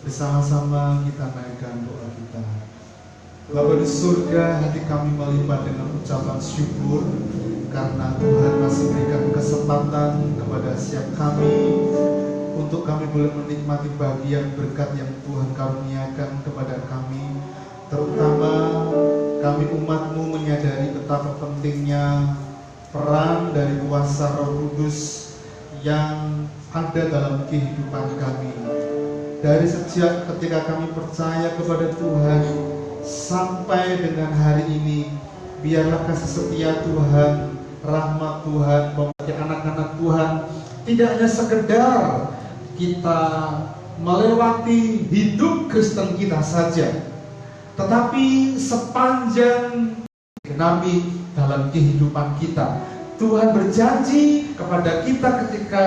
Bersama-sama kita naikkan doa kita. Bapa di surga, hati kami melimpah dengan ucapan syukur karena Tuhan masih berikan kesempatan kepada setiap kami untuk kami boleh menikmati bagian berkat yang Tuhan karuniakan kepada kami. Terutama kami umat-Mu menyadari betapa pentingnya peran dari kuasa Roh Kudus yang ada dalam kehidupan kami. Dari sejak ketika kami percaya kepada Tuhan sampai dengan hari ini, biarlah kasih setia Tuhan, rahmat Tuhan, bagi anak-anak Tuhan tidak hanya sekedar kita melewati hidup Kristen kita saja, tetapi sepanjang genapi dalam kehidupan kita. Tuhan berjanji kepada kita ketika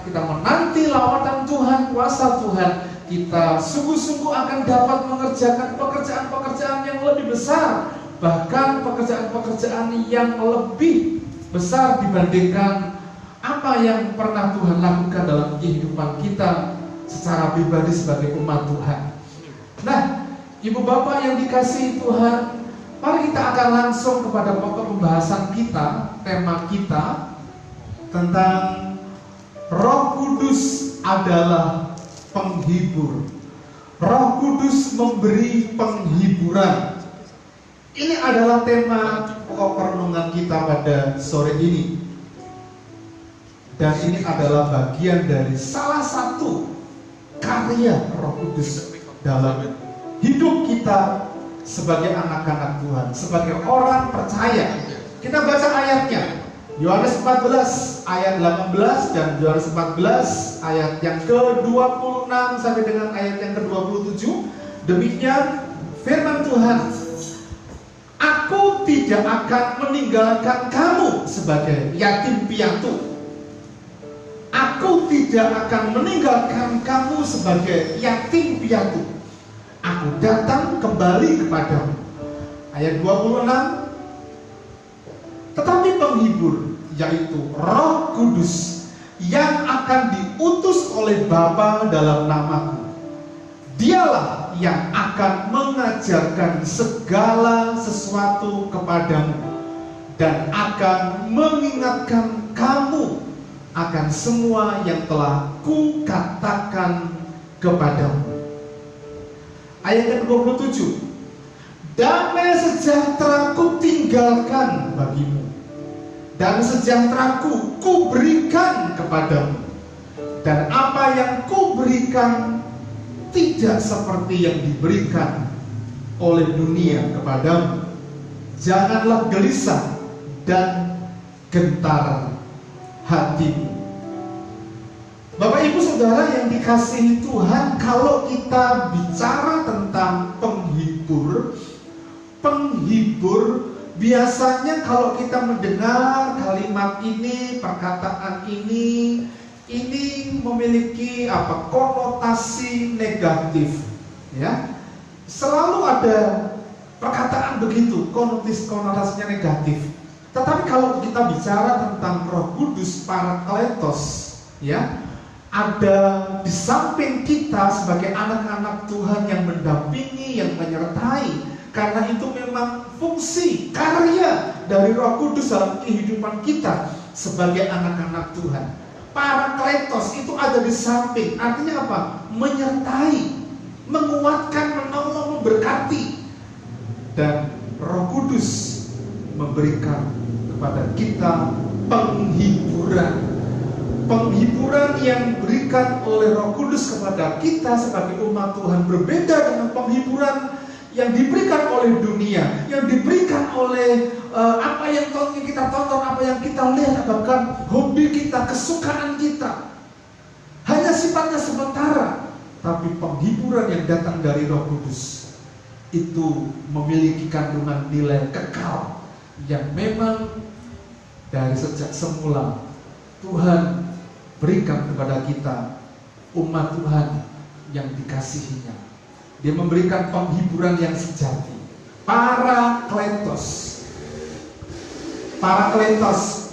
kita menanti lawatan Tuhan, kuasa Tuhan, kita sungguh-sungguh akan dapat mengerjakan pekerjaan-pekerjaan yang lebih besar, bahkan pekerjaan-pekerjaan yang lebih besar dibandingkan apa yang pernah Tuhan lakukan dalam kehidupan kita secara pribadi sebagai umat Tuhan. Nah, Ibu Bapak yang dikasihi Tuhan, mari kita akan langsung kepada pokok pembahasan kita, tema kita tentang Roh Kudus adalah penghibur. Roh Kudus memberi penghiburan. Ini adalah tema pokok perenungan kita pada sore ini. Dan ini adalah bagian dari salah satu karya Roh Kudus dalam hidup kita sebagai anak-anak Tuhan, sebagai orang percaya. Kita baca ayatnya, Yohanes 14 ayat 18 dan Yohanes 14 ayat yang ke-26 sampai dengan ayat yang ke-27. Demikian firman Tuhan, Aku tidak akan meninggalkan kamu sebagai yatim piatu. Aku tidak akan meninggalkan kamu sebagai yatim piatu. Aku datang kembali kepadamu. Ayat 26. Tetapi penghibur, yaitu Roh Kudus, yang akan diutus oleh Bapa dalam namaku, Dialah yang akan mengajarkan segala sesuatu kepadamu dan akan mengingatkan kamu akan semua yang telah kukatakan kepadamu. Ayat ke-27. Damai sejahtera ku tinggalkan bagimu, dan sejahteraku ku berikan kepadamu. Dan apa yang ku berikan tidak seperti yang diberikan oleh dunia kepadamu. Janganlah gelisah dan gentar hatimu. Bapak Ibu Saudara yang dikasihi Tuhan, kalau kita bicara tentang penghibur, biasanya kalau kita mendengar kalimat ini, perkataan ini memiliki konotasi negatif, ya. Selalu ada perkataan begitu, konotasinya negatif. Tetapi kalau kita bicara tentang Roh Kudus, Parakletos, ya, ada di samping kita sebagai anak-anak Tuhan yang mendampingi, yang menyertai. Karena itu memang fungsi, karya dari Roh Kudus dalam kehidupan kita sebagai anak-anak Tuhan. Parakletos itu ada di samping, artinya apa? Menyertai, menguatkan, menolong, memberkati. Dan Roh Kudus memberikan kepada kita penghiburan. Penghiburan yang diberikan oleh Roh Kudus kepada kita sebagai umat Tuhan berbeda dengan penghiburan yang diberikan oleh dunia, yang diberikan oleh apa yang kita tonton, apa yang kita lihat, bahkan hobi kita, kesukaan kita. Hanya sifatnya sementara, tapi penghiburan yang datang dari Roh Kudus itu memiliki kandungan nilai kekal yang memang dari sejak semula Tuhan berikan kepada kita, umat Tuhan yang dikasihinya. Dia memberikan penghiburan yang sejati. Parakletos,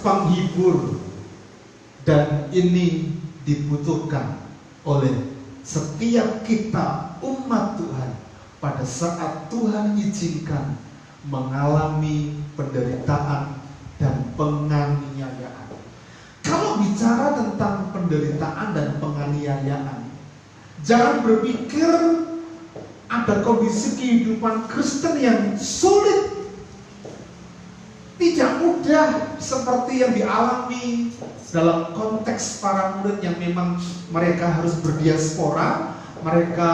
penghibur. Dan ini dibutuhkan oleh setiap kita umat Tuhan pada saat Tuhan izinkan mengalami penderitaan dan penganiayaan. Kalau bicara tentang penderitaan dan penganiayaan, jangan berpikir ada kondisi kehidupan Kristen yang sulit, tidak mudah seperti yang dialami dalam konteks para murid yang memang mereka harus berdiaspora, mereka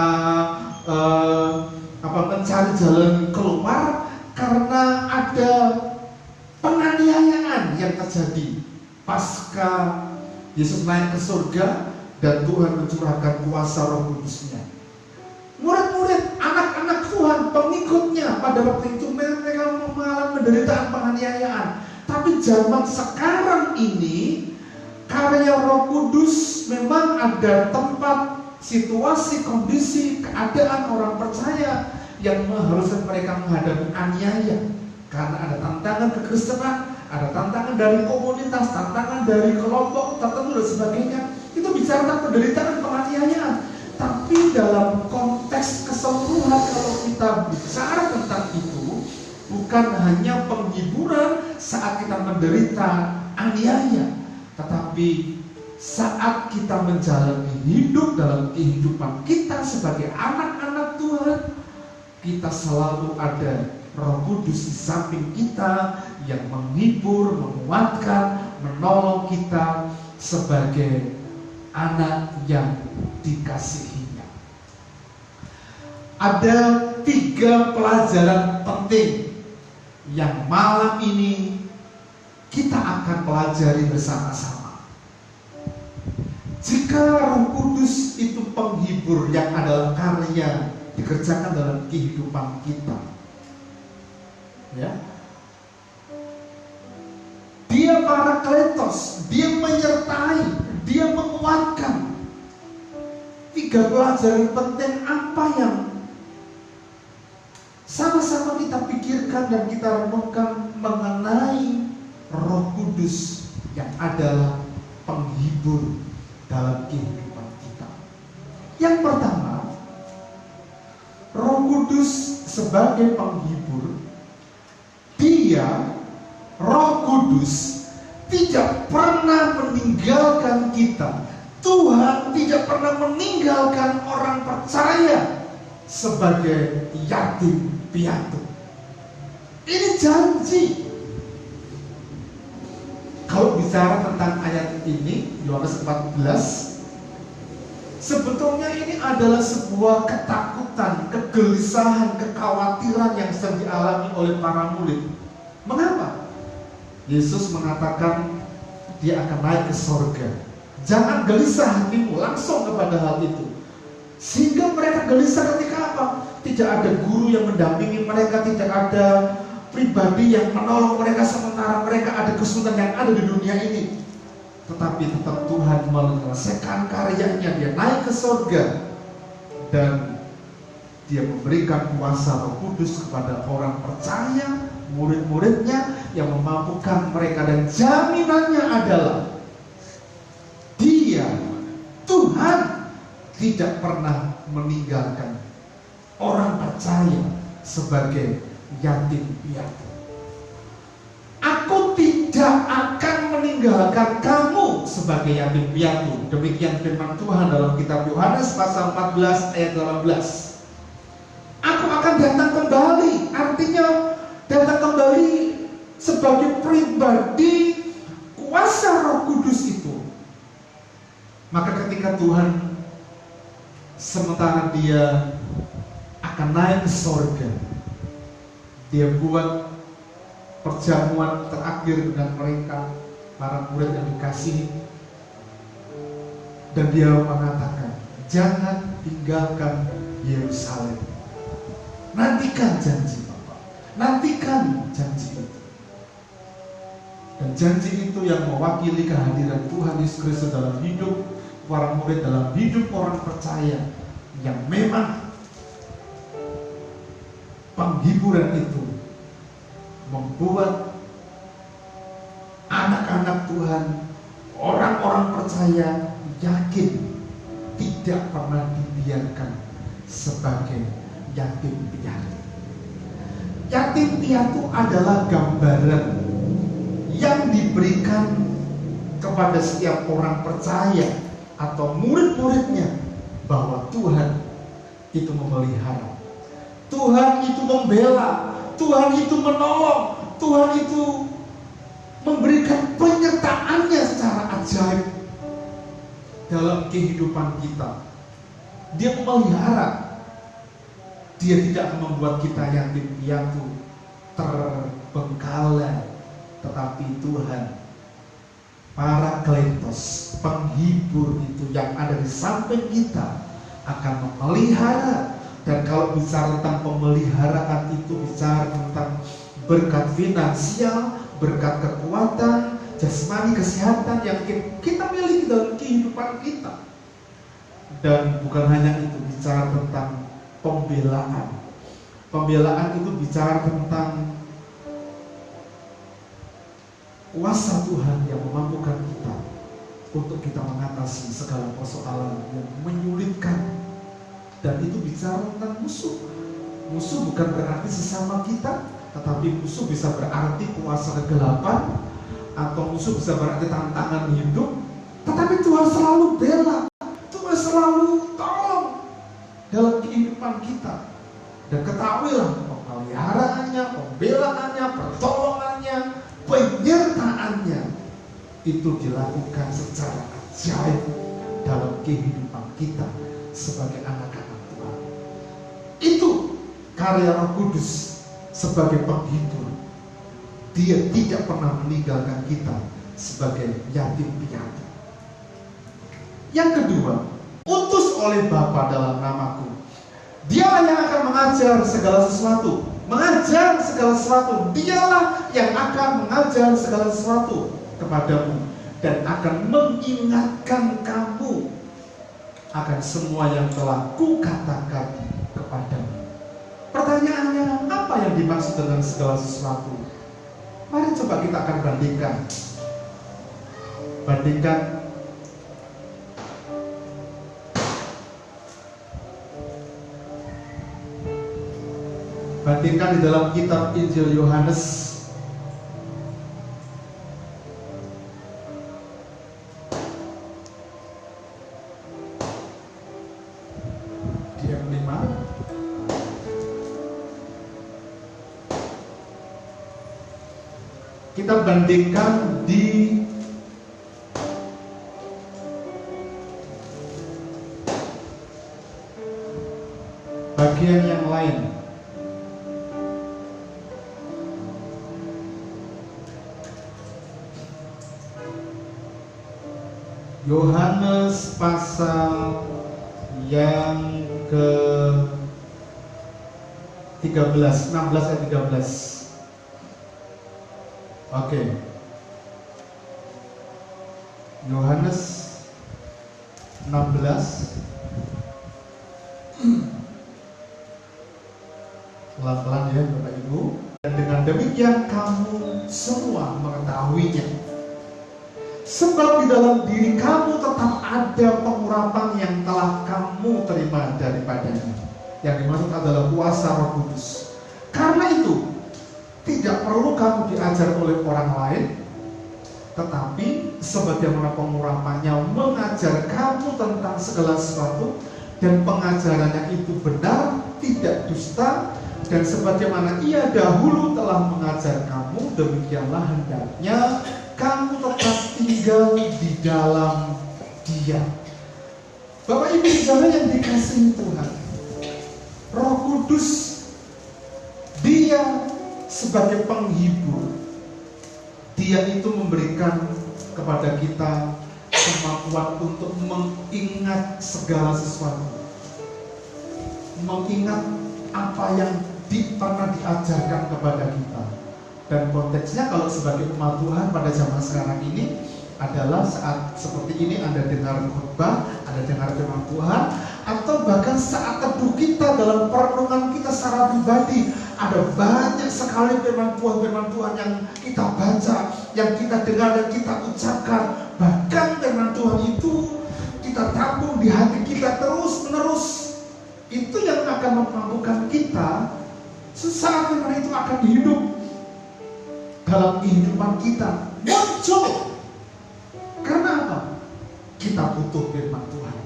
mencari jalan keluar karena ada penganiayaan yang terjadi pasca Yesus naik ke surga dan Tuhan mencurahkan kuasa Roh Kudus-Nya. Murid-murid, anak-anak Tuhan, pengikutnya pada waktu itu mereka mengalami penderitaan penganiayaan. Tapi zaman sekarang ini, karya Roh Kudus memang ada tempat, situasi, kondisi, keadaan orang percaya yang mengharuskan mereka menghadapi aniaya. Karena ada tantangan kekristenan, ada tantangan dari komunitas, tantangan dari kelompok tertentu dan sebagainya. Itu bicara tentang penderitaan penganiayaan. Tapi dalam konteks keseluruhan, kalau kita bicara tentang itu, bukan hanya penghiburan saat kita menderita aniaya, tetapi saat kita menjalani hidup dalam kehidupan kita sebagai anak-anak Tuhan, kita selalu ada Roh Kudus di samping kita yang menghibur, menguatkan, menolong kita sebagai anak yang dikasihinya. Ada 3 pelajaran penting yang malam ini kita akan pelajari bersama-sama. Jika Roh Kudus itu penghibur yang adalah karya dikerjakan dalam kehidupan kita, ya, Dia Parakletos, Dia menyertai, Dia menguatkan. 3 pelajaran penting apa yang sama-sama kita pikirkan dan kita renungkan mengenai Roh Kudus yang adalah penghibur dalam kehidupan kita. Yang pertama, Roh Kudus sebagai penghibur, Dia, Roh Kudus, tidak pernah meninggalkan kita. Tuhan tidak pernah meninggalkan orang percaya sebagai yatim piatu. Ini janji. Kalau bicara tentang ayat ini, Yohanes 14, sebetulnya ini adalah sebuah ketakutan, kegelisahan, kekhawatiran yang sedang dialami oleh para murid. Mengapa? Yesus mengatakan Dia akan naik ke sorga. Jangan gelisah hatimu, langsung kepada hal itu. Sehingga mereka gelisah ketika apa? Tidak ada guru yang mendampingi mereka, tidak ada pribadi yang menolong mereka sementara mereka ada kesulitan yang ada di dunia ini. Tetapi tetap Tuhan menyelesaikan karyanya. Dia naik ke sorga dan Dia memberikan kuasa Roh Kudus kepada orang percaya, murid-muridnya, yang memampukan mereka. Dan jaminannya adalah Dia, Tuhan, tidak pernah meninggalkan orang percaya sebagai yatim piatu. Aku tidak akan meninggalkan kamu sebagai yatim piatu. Demikian firman Tuhan dalam kitab Yohanes pasal 14 ayat 18. Aku akan datang kembali, artinya datang kembali sebagai pribadi kuasa Roh Kudus itu. Maka ketika Tuhan sementara Dia akan naik ke sorga, Dia buat perjamuan terakhir dengan mereka, para murid yang dikasihi, dan Dia mengatakan, jangan tinggalkan Yerusalem. Nantikan janji Bapa, nantikan janji itu. Dan janji itu yang mewakili kehadiran Tuhan Yesus Kristus dalam hidup para murid, dalam hidup orang percaya, yang memang penghiburan itu membuat anak-anak Tuhan, orang-orang percaya yakin tidak pernah dibiarkan sebagai yatim piatu. Yatim piatu adalah gambaran yang diberikan kepada setiap orang percaya atau murid-muridnya bahwa Tuhan itu memelihara, Tuhan itu membela, Tuhan itu menolong, Tuhan itu memberikan penyertaannya secara ajaib dalam kehidupan kita. Dia memelihara. Dia tidak akan membuat kita yatim piatu, terbengkalai, tetapi Tuhan, Parakletos, penghibur itu yang ada di samping kita, akan memelihara. Dan kalau bicara tentang pemeliharaan itu bicara tentang berkat finansial, berkat kekuatan, jasmani, kesehatan yang kita miliki dalam kehidupan kita. Dan bukan hanya itu, bicara tentang pembelaan. Pembelaan itu bicara tentang kuasa Tuhan yang memampukan kita untuk kita mengatasi segala persoalan yang menyulitkan. Dan itu bicara tentang musuh. Musuh bukan berarti sesama kita, tetapi musuh bisa berarti kuasa kegelapan, atau musuh bisa berarti tantangan hidup. Tetapi Tuhan selalu bela, Tuhan selalu tolong dalam kehidupan kita. Dan ketahuilah, pemeliharaannya, pembelaannya, pertolongannya, penyertaannya itu dilakukan secara ajaib dalam kehidupan kita sebagai anak-anak Tuhan. Itu karya Roh Kudus sebagai penghibur. Dia tidak pernah meninggalkan kita sebagai yatim piatu. Yang kedua, utus oleh Bapa dalam namaku. Dialah yang akan mengajar segala sesuatu. Mengajar segala sesuatu. Dialah yang akan mengajar segala sesuatu kepadamu dan akan mengingatkan kamu akan semua yang telah kukatakan kepadamu. Pertanyaannya, apa yang dimaksud dengan segala sesuatu? Mari coba kita akan bandingkan. Bandingkan di dalam kitab Injil Yohanes di ayat 5. Kita bandingkan di bagian yang lain. Yohanes pasal yang ke-13, 16 ayat 13. Oke. Yohanes 16. Pelan-pelan ya Bapak Ibu. Dan dengan demikian kamu semua mengetahuinya. Sebab di dalam diri kamu tetap ada pengurapan yang telah kamu terima daripadanya. Yang dimaksud adalah kuasa Roh Kudus. Karena itu, tidak perlu kamu diajar oleh orang lain, tetapi sebagaimana pengurapannya mengajar kamu tentang segala sesuatu, dan pengajarannya itu benar, tidak dusta, dan sebagaimana ia dahulu telah mengajar kamu, demikianlah hendaknya kamu tetap tinggal di dalam Dia. Bapak Ibu Saudara yang dikasihi Tuhan, Roh Kudus, Dia sebagai penghibur. Dia itu memberikan kepada kita kemampuan untuk mengingat segala sesuatu, mengingat apa yang pernah diajarkan kepada kita. Dan konteksnya kalau sebagai umat Tuhan pada zaman sekarang ini adalah saat seperti ini Anda dengar khotbah, Anda dengar firman Tuhan, atau bahkan saat teduh kita dalam perenungan kita secara pribadi, ada banyak sekali firman Tuhan yang kita baca, yang kita dengar dan kita ucapkan. Bahkan firman Tuhan itu kita tertampung di hati kita terus menerus. Itu yang akan memampukan kita sesaat firman itu akan hidup dalam kehidupan kita, muncul. Karena apa? Kita butuh firman Tuhan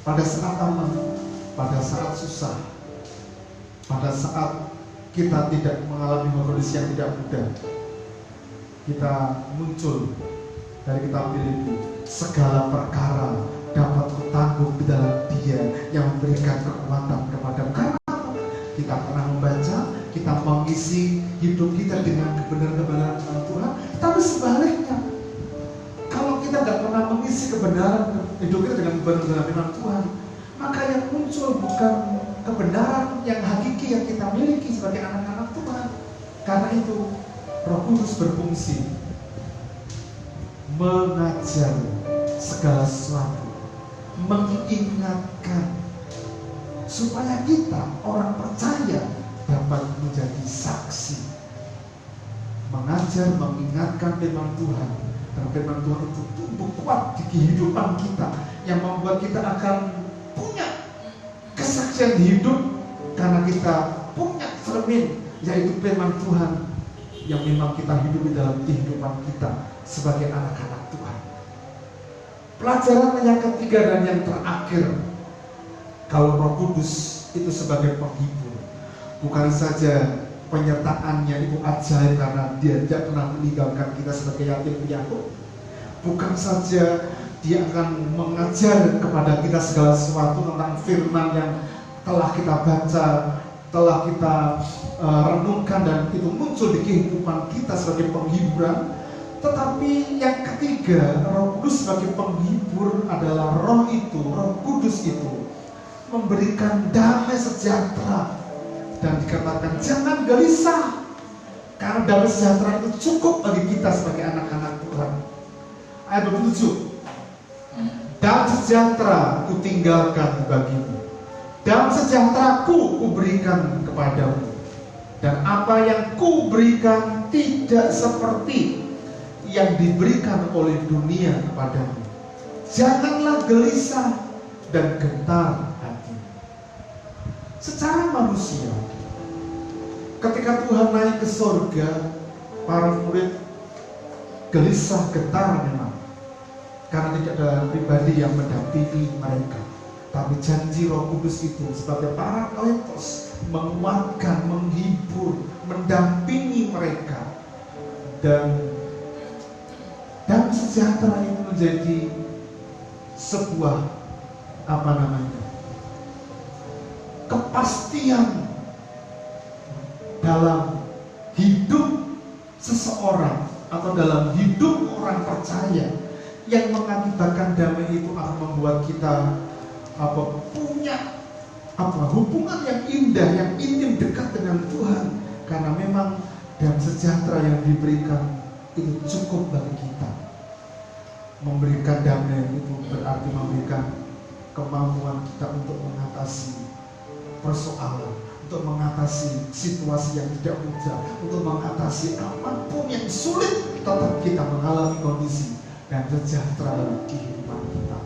pada saat aman, pada saat susah, pada saat kita tidak mengalami kondisi yang tidak mudah. Kita muncul dari kitab Filipi, segala perkara dapat kutanggung di dalam Dia yang memberikan kekuatan kepadamu. Karena kita pernah membaca, kita mengisi hidup kita dengan kebenaran-kebenaran Tuhan. Tapi sebaliknya, kalau kita tidak pernah mengisi kebenaran hidup kita dengan kebenaran firman Tuhan, maka yang muncul bukan kebenaran yang hakiki yang kita miliki sebagai anak-anak Tuhan. Karena itu Roh Kudus berfungsi mengajar segala sesuatu, mengingatkan, supaya kita orang percaya dapat menjadi saksi, mengajar, mengingatkan firman Tuhan. Dan firman Tuhan itu tumbuh kuat di kehidupan kita, yang membuat kita akan punya kesaksian hidup, karena kita punya cermin, yaitu firman Tuhan yang memang kita hidup di dalam kehidupan kita sebagai anak-anak Tuhan. Pelajaran yang ketiga dan yang terakhir, kalau Roh Kudus itu sebagai penghibur, bukan saja penyertaannya itu ajaib karena Dia tidak pernah meninggalkan kita sebagai yatim piatu, bukan saja Dia akan mengajar kepada kita segala sesuatu tentang firman yang telah kita baca, telah kita renungkan, dan itu muncul di kehidupan kita sebagai penghiburan. Tetapi yang ketiga, Roh Kudus sebagai penghibur adalah Roh Kudus itu memberikan damai sejahtera. Dan dikatakan jangan gelisah, karena damai sejahtera itu cukup bagi kita sebagai anak-anak Tuhan. Ayat 27, damai sejahtera kutinggalkan bagimu, damai sejahtera kuberikan kepadamu, dan apa yang kuberikan tidak seperti yang diberikan oleh dunia kepadamu. Janganlah gelisah dan gentar hati. Secara manusia, ketika Tuhan naik ke surga, para murid gelisah gentar memang, karena tidak ada pribadi yang mendampingi mereka. Tapi janji Roh Kudus itu sebagai Parakletos menguatkan, menghibur, mendampingi mereka, dan sejahtera itu menjadi sebuah kepastian dalam hidup seseorang atau dalam hidup orang percaya, yang mengakibatkan damai itu akan membuat kita punya hubungan yang indah, yang intim, dekat dengan Tuhan, karena memang damai sejahtera yang diberikan itu cukup bagi kita. Memberikan damai itu berarti memberikan kemampuan kita untuk mengatasi persoalan, untuk mengatasi situasi yang tidak mudah, untuk mengatasi apapun yang sulit, tetap kita mengalami kondisi dan sejahtera dalam kehidupan kita.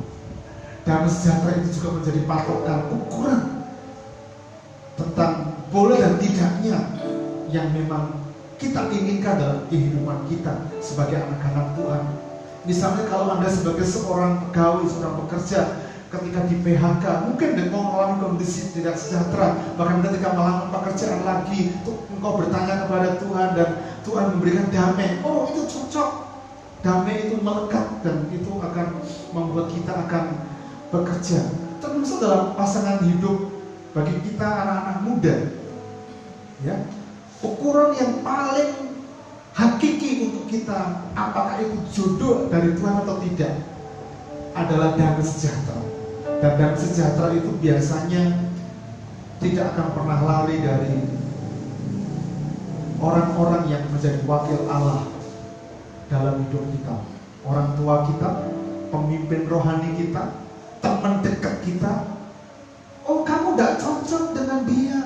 Dan sejahtera itu juga menjadi patokan ukuran tentang boleh dan tidaknya yang memang kita inginkan dalam kehidupan kita sebagai anak-anak Tuhan. Misalnya kalau Anda sebagai seorang pegawai, seorang pekerja, ketika di PHK, mungkin engkau mengalami kondisi tidak sejahtera. Bahkan ketika melamar pekerjaan lagi, engkau bertanya kepada Tuhan dan Tuhan memberikan damai. Oh, itu cocok. Damai itu melekat dan itu akan membuat kita akan bekerja. Termasuk dalam pasangan hidup bagi kita anak-anak muda. Ya, ukuran yang paling hakiki untuk kita, apakah itu jodoh dari Tuhan atau tidak, adalah damai sejahtera. Dan damai sejahtera itu biasanya tidak akan pernah lari dari orang-orang yang menjadi wakil Allah dalam hidup kita. Orang tua kita, pemimpin rohani kita, teman dekat kita. Oh, kamu gak cocok dengan dia.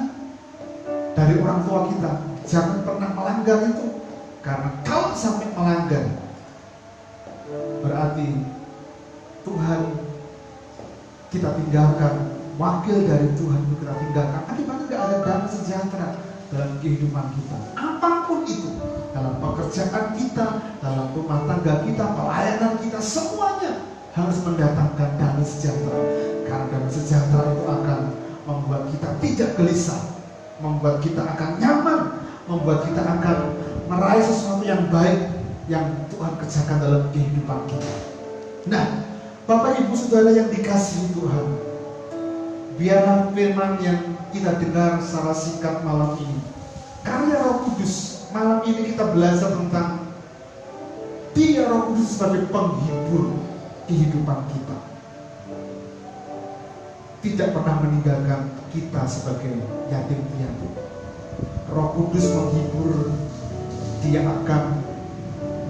Dari orang tua kita, jangan pernah melanggar itu. Karena kalau sampai melanggar, berarti Tuhan tinggalkan, wakil dari Tuhan itu kita tinggalkan, akibatnya gak ada damai sejahtera dalam kehidupan kita. Apapun itu, dalam pekerjaan kita, dalam rumah tangga kita, pelayanan kita, semuanya harus mendatangkan damai sejahtera. Karena damai sejahtera itu akan membuat kita tidak gelisah, membuat kita akan nyaman, membuat kita akan meraih sesuatu yang baik yang Tuhan kerjakan dalam kehidupan kita. Nah, Bapak Ibu Saudara yang dikasihi Tuhan, biarlah firman yang kita dengar secara singkat malam ini, karya Roh Kudus. Malam ini kita belajar tentang Dia, Roh Kudus, sebagai penghibur kehidupan kita. Tidak pernah meninggalkan kita sebagai yatim piatu. Roh Kudus menghibur. Dia akan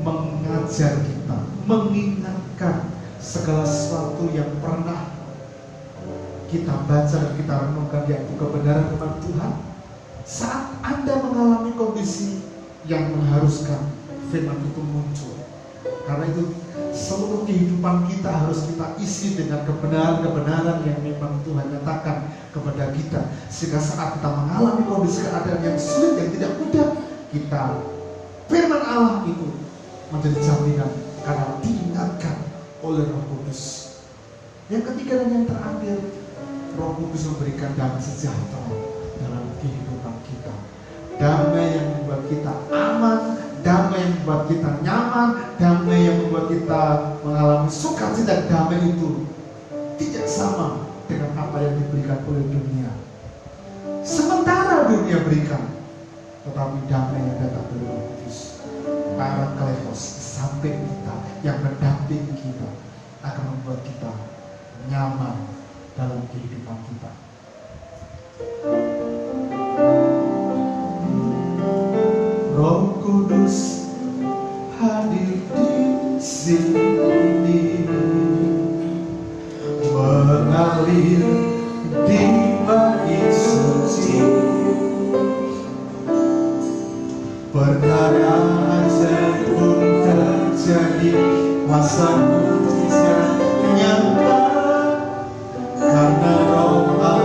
mengajar kita, mengingatkan segala sesuatu yang pernah kita baca dan kita renungkan, yaitu kebenaran firman Tuhan. Saat Anda mengalami kondisi yang mengharuskan firman itu muncul, karena itu seluruh kehidupan kita harus kita isi dengan kebenaran-kebenaran yang memang Tuhan nyatakan kepada kita, sehingga saat kita mengalami kondisi keadaan yang sulit, yang tidak mudah, kita firman Allah itu menjadi jaminan karena diingatkan oleh Roh Kudus. Yang ketiga dan yang terakhir, Roh Kudus memberikan damai sejahtera dalam kehidupan kita. Damai yang membuat kita aman, damai yang membuat kita nyaman, damai yang membuat kita mengalami sukacita. Damai itu tidak sama dengan apa yang diberikan oleh dunia. Sementara dunia berikan, tetapi damai yang datang dari Roh Kudus, Parakletos, samping kita, yang mendampingi kita, akan membuat kita nyaman dalam kehidupan kita. Roh Kudus hadir di sini, mengalir di bait suci, perkara ajaib pun terjadi, masa mujizat nyata, karena Roh Allah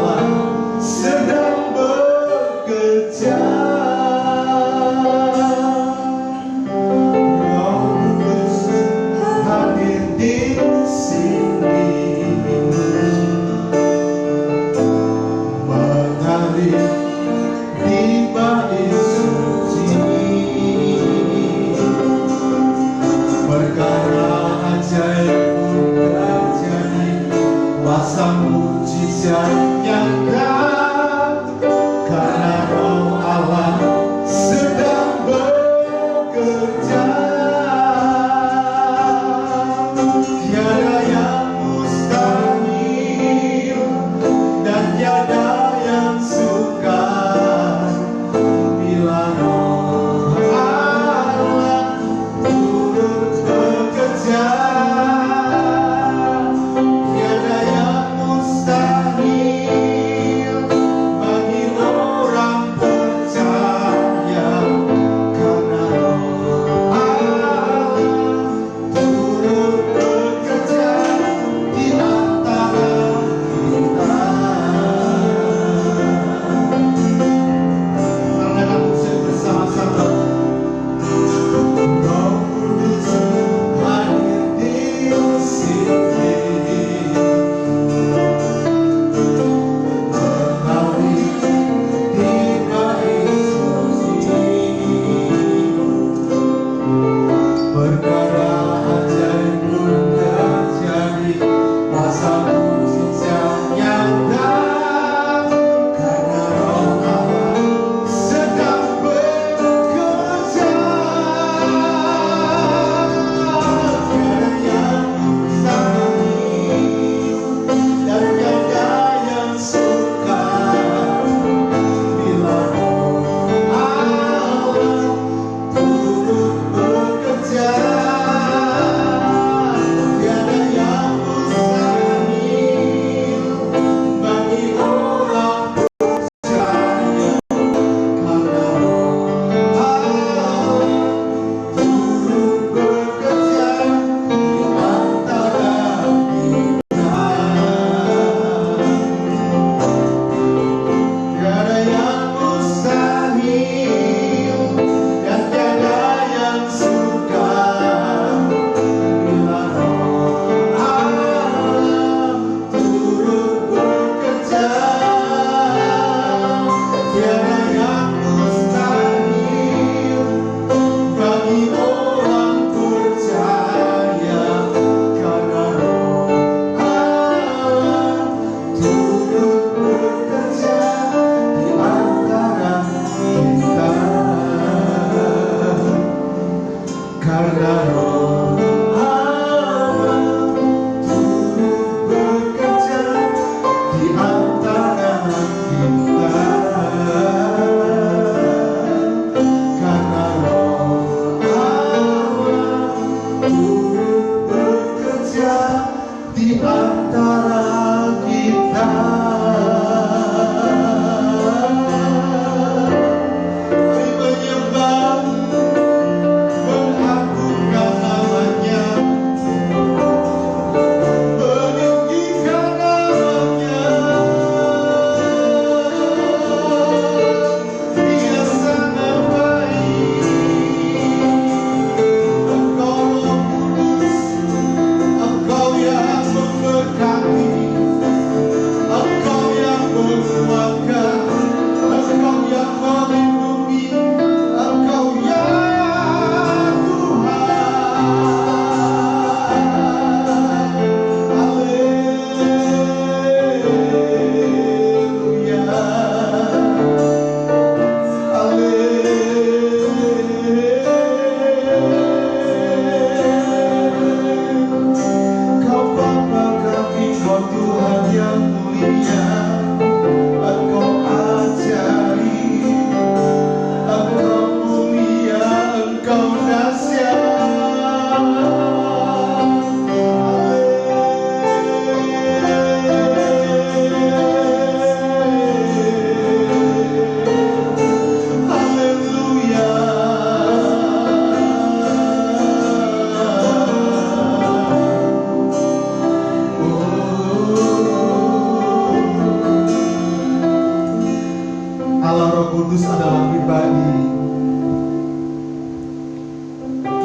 Kudus adalah pribadi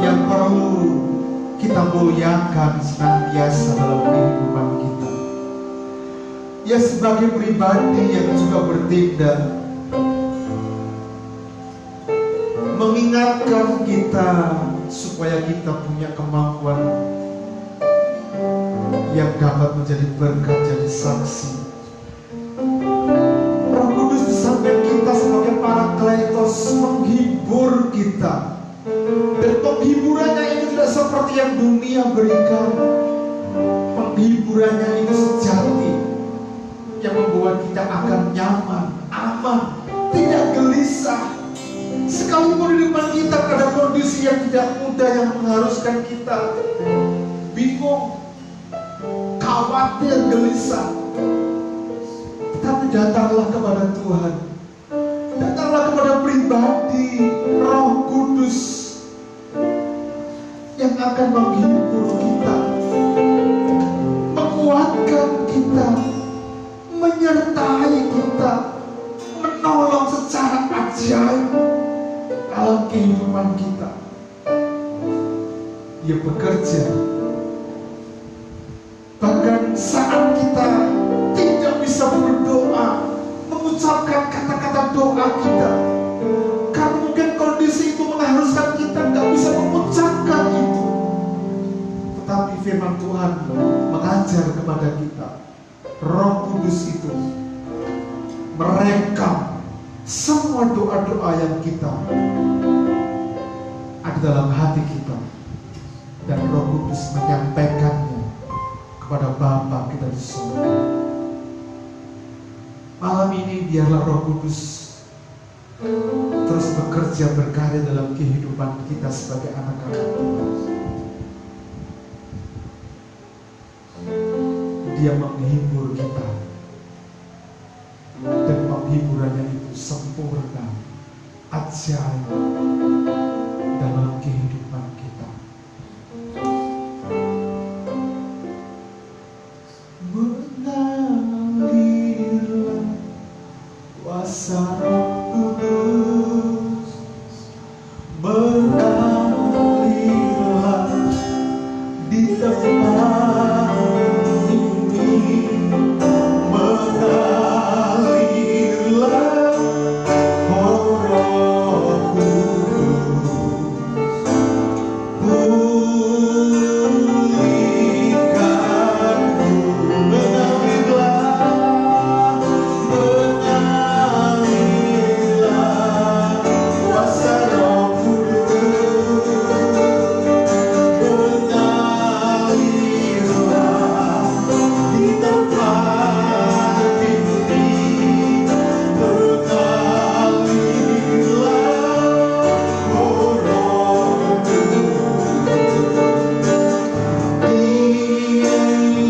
yang perlu kita muliakan senantiasa dalam kehidupan kita. Ia sebagai pribadi yang juga bertindak mengingatkan kita supaya kita punya kemampuan yang dapat menjadi berkat, jadi saksi. Roh Kudus di samping kita sebagai Parakletos menghibur kita, dan penghiburannya itu tidak seperti yang dunia berikan. Penghiburannya itu sejati, yang membuat kita akan nyaman, aman, tidak gelisah. Sekalipun di depan kita ada kondisi yang tidak mudah yang mengharuskan kita bingung, khawatir, gelisah, tetapi datanglah kepada Tuhan, datanglah kepada pribadi Roh Kudus yang akan menghibur kita, menguatkan kita, menyertai kita, menolong secara ajaib dalam kehidupan kita. Dia bekerja bahkan saat kita tidak bisa berdoa, mengucapkan kata-kata doa kita, karena mungkin kondisi itu mengharuskan kita tidak bisa mengucapkan itu. Tetapi firman Tuhan mengajar kepada kita, Roh Kudus itu merekam semua doa-doa yang kita ada dalam hati kita, dan Roh Kudus menyampaikannya kepada Bapa kita di surga. Malam ini biarlah Roh Kudus terus bekerja, berkarya dalam kehidupan kita sebagai anak-anak Tuhan. Dia menghibur kita, dan penghiburannya itu sempurna, ajaib dalam kehidupan kita. Mengalirlah kuasa Roh Kudus, mengalirlah di tempat ini, mengalirlah oh Roh Kudus, pulihkanku, mengalirlah kuasa Roh Kudus, mengalirlah di tempat ini, mengalirlah oh Roh Kudus di hidupku. Mengalirlah Roh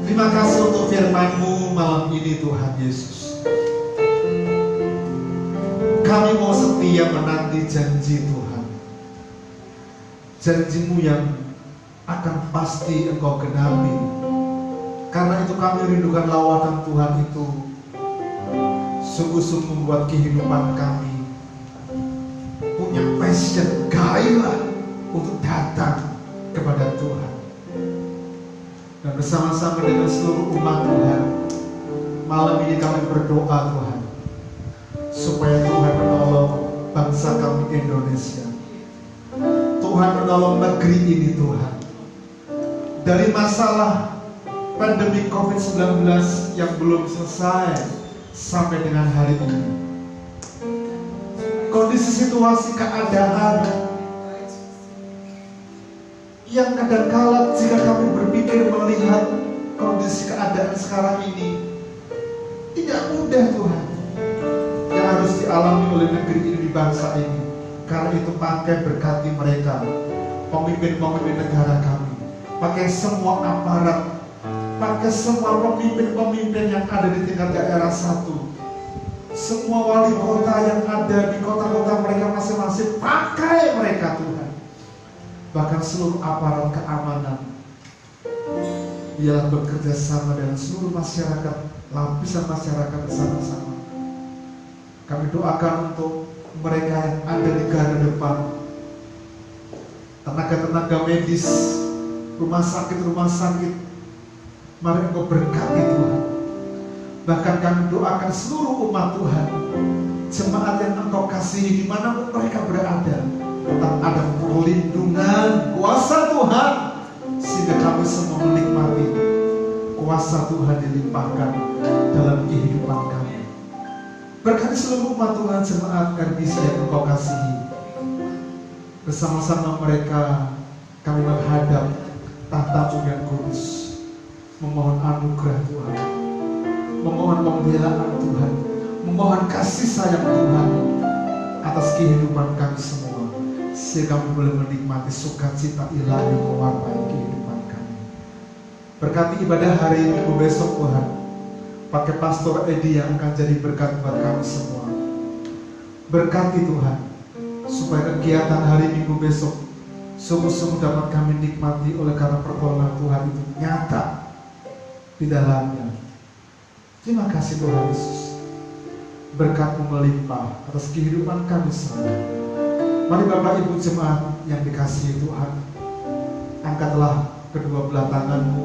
Terima kasih untuk firman-Mu malam ini Tuhan Yesus. Kami mau setia menanti janji Tuhan, janji-Mu yang akan pasti Engkau genapi. Karena itu kami rindukan lawatan Tuhan itu sungguh-sungguh membuat kehidupan kami punya passion, gairah untuk datang kepada Tuhan. Dan bersama-sama dengan seluruh umat Tuhan, malam ini kami berdoa Tuhan, supaya Tuhan menolong bangsa kami Indonesia. Tuhan Tuhan menolong negeri ini Tuhan. Dari masalah pandemi COVID-19 yang belum selesai sampai dengan hari ini. Kondisi situasi keadaan yang kadangkala jika kami berpikir melihat kondisi keadaan sekarang ini tidak mudah Tuhan yang harus dialami oleh negeri ini, di bangsa ini. Karena itu pakai berkati mereka, pemimpin-pemimpin negara kami, pakai semua aparat, pakai semua pemimpin-pemimpin yang ada di tingkat daerah 1, semua wali kota yang ada di kota-kota mereka masing-masing, pakai mereka Tuhan. Bahkan seluruh aparat keamanan, biarlah bekerja sama dengan seluruh masyarakat, lapisan masyarakat bersama-sama. Kami doakan untuk mereka yang ada di garda depan, tenaga-tenaga medis, rumah sakit, mari Engkau berkati Tuhan. Bahkan kami doakan seluruh umat Tuhan, jemaat yang Engkau kasihi dimanapun mereka berada, tetap ada perlindungan kuasa Tuhan, sehingga kami semua menikmati kuasa Tuhan dilimpahkan dalam kehidupan kami. Berkati seluruh umat Tuhan, jemaat RBC yang Engkau kasihi. Bersama-sama mereka kami menghadap tahta-Mu yang kudus, memohon anugerah Tuhan, memohon pembelaan Tuhan, memohon kasih sayang Tuhan atas kehidupan kami semua, sehingga kami boleh menikmati sukacita ilahi mewarnai kehidupan kami. Berkati ibadah hari Minggu besok Tuhan, pakai Pastor Edi yang akan jadi berkat buat kami semua. Berkati Tuhan, supaya kegiatan hari Minggu besok sungguh-sungguh dapat kami nikmati oleh karena pertolongan Tuhan itu nyata di dalamnya. Terima kasih Tuhan Yesus, berkat-Mu melimpah atas kehidupan kami semua. Mari Bapak Ibu jemaat yang dikasihi Tuhan, angkatlah kedua belah tangan-Mu,